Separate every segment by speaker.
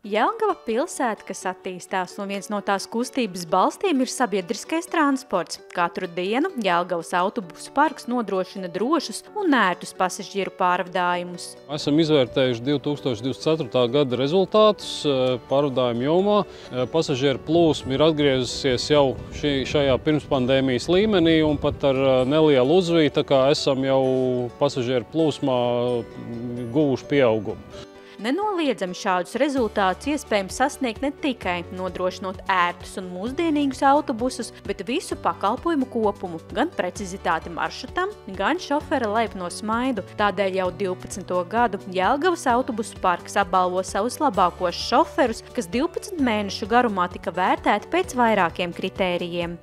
Speaker 1: Jelgava pilsēta, kas attīstās, un viens no tās kustības balstiem ir sabiedriskais transports. Katru dienu Jelgavas autobusu parks nodrošina drošus un ērtus pasažieru pārvadājumus.
Speaker 2: Esam izvērtējuši 2024. gada rezultātus pārvadājumu jomā. Pasažieru plūsma ir atgriezusies jau šajā pirmspandēmijas līmenī un pat ar nelielu uzviju, tā kā esam jau pasažieru plūsmā guvuši pieaugumu.
Speaker 1: Nenoliedzami šādus rezultātus iespējams sasniegt ne tikai nodrošinot ērtus un mūsdienīgus autobusus, bet visu pakalpojumu kopumu, gan precizitāti maršrutam, gan šofera laipno smaidu. Tādēļ jau 12. gadu Jelgavas autobusu parks apbalvo savus labākos šoferus, kas 12 mēnešu garumā tika vērtēti pēc vairākiem kritērijiem.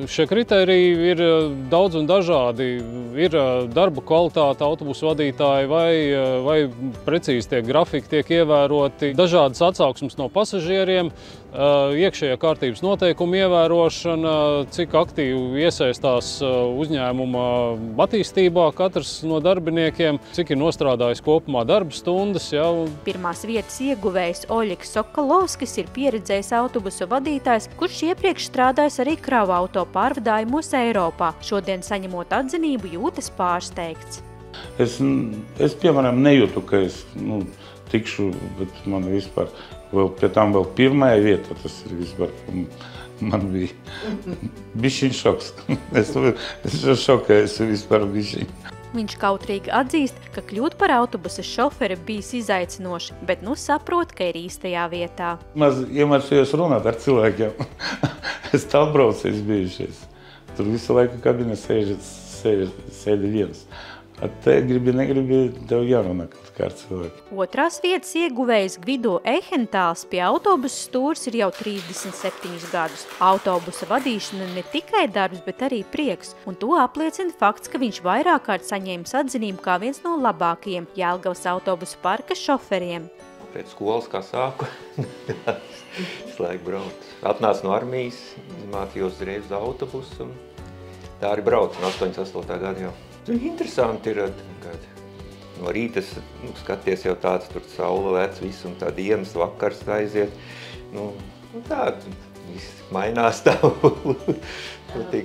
Speaker 2: Šie kritēriji ir daudz un dažādi. Ir darba kvalitāte autobusu vadītāji vai precīzi tie grafiki tiek ievēroti, dažādas atsauksmes no pasažieriem, iekšējā kārtības noteikumu ievērošana, cik aktīvi iesaistās uzņēmuma attīstībā katrs no darbiniekiem, cik ir nostrādājis kopumā darba stundas.
Speaker 1: Pirmās vietas ieguvējs Oļegs Sokolovskis ir pieredzējis autobusu vadītājs, kurš iepriekš strādājis arī kravu auto pārvadājumos Eiropā. Šodien saņemot atzinību jūtas pārsteigts.
Speaker 3: Es piemēram, nejūtu, ka es tikšu, bet man vispār pie tam vēl pirmajā vieta, tas ir vispār, man bija bišķiņ šoks. Es šokējos vispār bišķiņ.
Speaker 1: Viņš kautrīgi atzīst, ka kļūt par autobusa šoferi bijis izaicinoši, bet saprot, ka ir īstajā vietā.
Speaker 3: Maz iemācījos runāt ar cilvēkiem. Es tālbraucējs bijušies. Tur visu laiku kabinē sēdi viens. Te negribi, tev jārunā kā ar cilvēku.
Speaker 1: Otrās vietas ieguvējs Gvido Ehentāls pie autobusu stūres ir jau 37 gadus. Autobusa vadīšana ne tikai darbs, bet arī prieks, un to apliecina fakts, ka viņš vairāk kārt saņēmis atzinību kā viens no labākajiem Jelgavas autobusu parka šoferiem.
Speaker 4: Pēc skolas, kā sāku, es laiku braucu. Atnācu no armijas, mācījos uzreiz uz autobusu, un tā arī braucu no 88. gada jau. Interesanti ir, kad no rīta skaties jau tāds, tur saule lec visu, un tā dienas vakars aiziet. Tā viss mainās tā,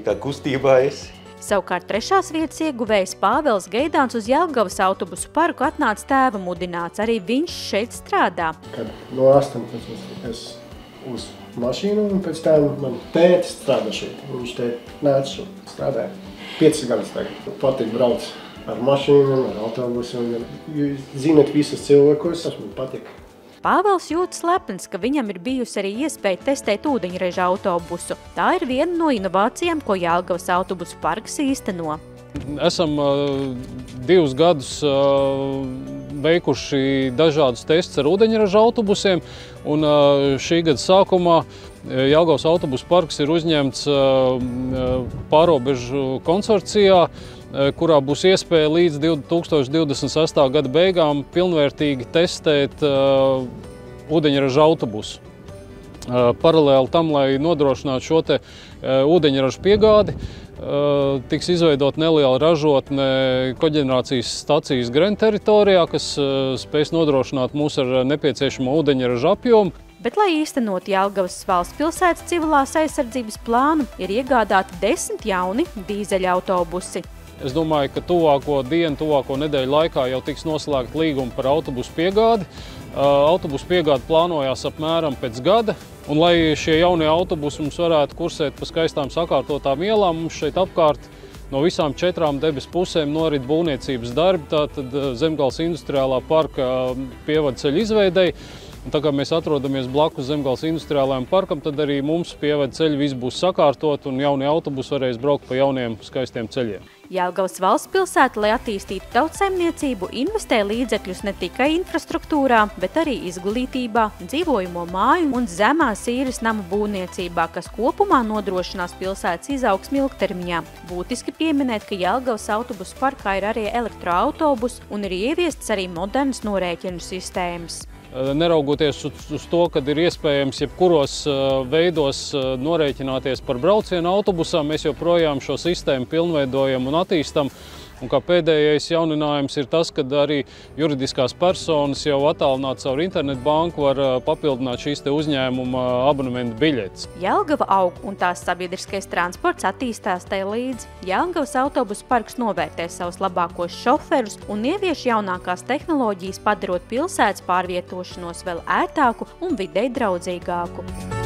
Speaker 4: tā kustībā esi.
Speaker 1: Savukārt trešās vietas ieguvējs Pāvels Gaidāns uz Jelgavas autobusu parku atnāca tēva mudināts. Arī viņš šeit strādā.
Speaker 5: Kad no 18 es uz mašīnu, un pēc tam man tētis strādā šeit. Viņš te nāca šeit, strādāja 5 gadus tagad. Patīk brauc ar mašīnu, ar autobusu, un zināt visus cilvēkus, tas man patīk.
Speaker 1: Pāvels jūtas lepns, ka viņam ir bijusi arī iespēja testēt ūdeņraža autobusu. Tā ir viena no inovācijām, ko Jelgavas autobusu parks īsteno.
Speaker 2: Esam 2 gadus veikuši dažādus testus ar ūdeņraža autobusiem, un šī gada sākumā Jelgavas autobusu parks ir uzņemts pārobežu konsorcijā, kurā būs iespēja līdz 2026. gada beigām pilnvērtīgi testēt ūdeņraža autobusu. Paralēli tam, lai nodrošinātu šo te ūdeņraža piegādi, tiks izveidot neliela ražotne koģenerācijas stacijas Gren teritorijā, kas spēs nodrošināt mūs ar nepieciešamo ūdeņraža apjomu.
Speaker 1: Bet, lai īstenot Jelgavas valsts pilsētas civilās aizsardzības plānu, ir iegādāti 10 jauni dīzeļa autobusi.
Speaker 2: Es domāju, ka tuvāko dienu, tuvāko nedēļu laikā jau tiks noslēgta līguma par autobusu piegādi. Autobusu piegādi plānojās apmēram pēc gada, un lai šie jaunie autobusi mums varētu kursēt pa skaistām sakārtotām ielām, mums šeit apkārt no visām 4 debesu pusēm norit būvniecības darbi, tātad Zemgales industriālā parka pievadceļa izveidei. Un tā kā mēs atrodamies blakus Zemgales industriālajam parkam, tad arī mums pievadceļi viss būs sakārtot un jaunie autobusi varēs braukt pa jauniem skaistiem ceļiem.
Speaker 1: Jelgavas valsts pilsēta, lai attīstītu tautsaimniecību, investē līdzekļus ne tikai infrastruktūrā, bet arī izglītībā, dzīvojamo māju un zemās īres nama būvniecībā, kas kopumā nodrošinās pilsētas izaugsmi ilgtermiņā. Būtiski pieminēt, ka Jelgavas autobusu parkā ir arī elektroautobusi un ir ieviestas arī modernas norēķinu sistēmas.
Speaker 2: Neraugoties uz to, kad ir iespējams jebkuros veidos norēķināties par braucienu autobusā, mēs joprojām šo sistēmu pilnveidojam un attīstam. Un kā pēdējais jauninājums ir tas, ka arī juridiskās personas jau attālināt caur internetu banku var papildināt šīs te uzņēmuma abonementu biļetes.
Speaker 1: Jelgava aug un tās sabiedriskais transports attīstās tai līdzi. Jelgavas autobusu parks novērtē savus labākos šoferus un ievieš jaunākās tehnoloģijas, padarot pilsētas pārvietošanos vēl ērtāku un videi draudzīgāku.